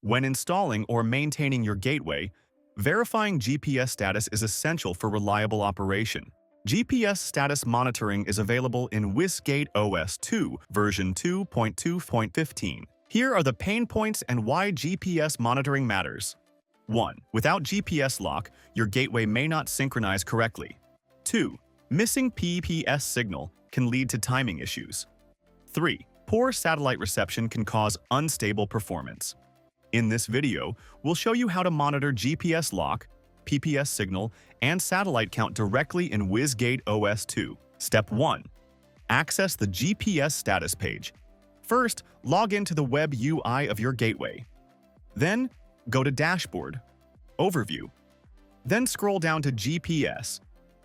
When installing or maintaining your gateway, verifying GPS status is essential for reliable operation. GPS status monitoring is available in WisGateOS 2 version 2.2.15. Here are the pain points and why GPS monitoring matters. 1. Without GPS lock, your gateway may not synchronize correctly. 2. Missing PPS signal can lead to timing issues. 3. Poor satellite reception can cause unstable performance. In this video, we'll show you how to monitor GPS lock, PPS signal, and satellite count directly in WisGateOS 2. Step 1. Access the GPS status page. First, log into the web UI of your gateway. Then, go to Dashboard, Overview. Then scroll down to GPS.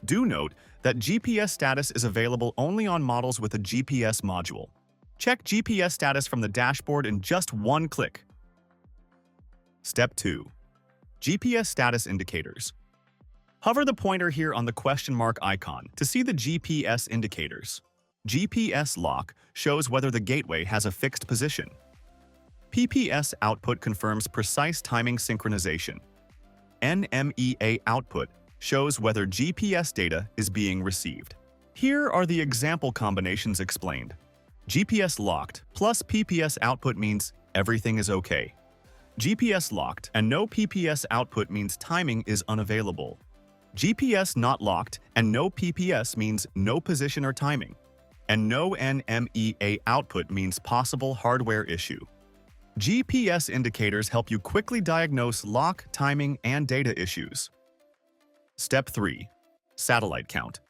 Do note that GPS status is available only on models with a GPS module. Check GPS status from the dashboard in just one click. Step 2. GPS status indicators. Hover the pointer here on the question mark icon to see the GPS indicators. GPS lock shows whether the gateway has a fixed position. PPS output confirms precise timing synchronization. NMEA output shows whether GPS data is being received. Here are the example combinations explained. GPS locked plus PPS output means everything is okay. GPS locked and no PPS output means timing is unavailable. GPS not locked and no PPS means no position or timing. And no NMEA output means possible hardware issue. GPS indicators help you quickly diagnose lock, timing, and data issues. Step 3. Satellite count.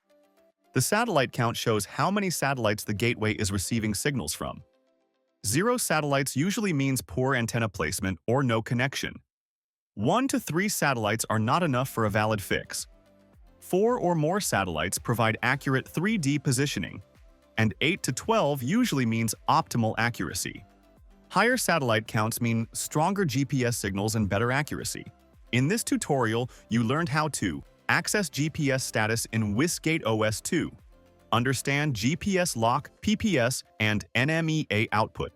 The satellite count shows how many satellites the gateway is receiving signals from. 0 satellites usually means poor antenna placement or no connection. 1 to 3 satellites are not enough for a valid fix. 4 or more satellites provide accurate 3D positioning, and 8 to 12 usually means optimal accuracy. Higher satellite counts mean stronger GPS signals and better accuracy. In this tutorial, you learned how to access GPS status in WisGateOS 2, understand GPS lock, PPS, and NMEA output,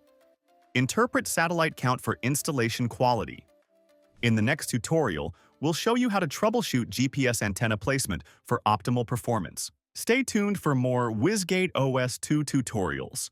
interpret satellite count for installation quality. In the next tutorial, we'll show you how to troubleshoot GPS antenna placement for optimal performance. Stay tuned for more WisGateOS 2 tutorials.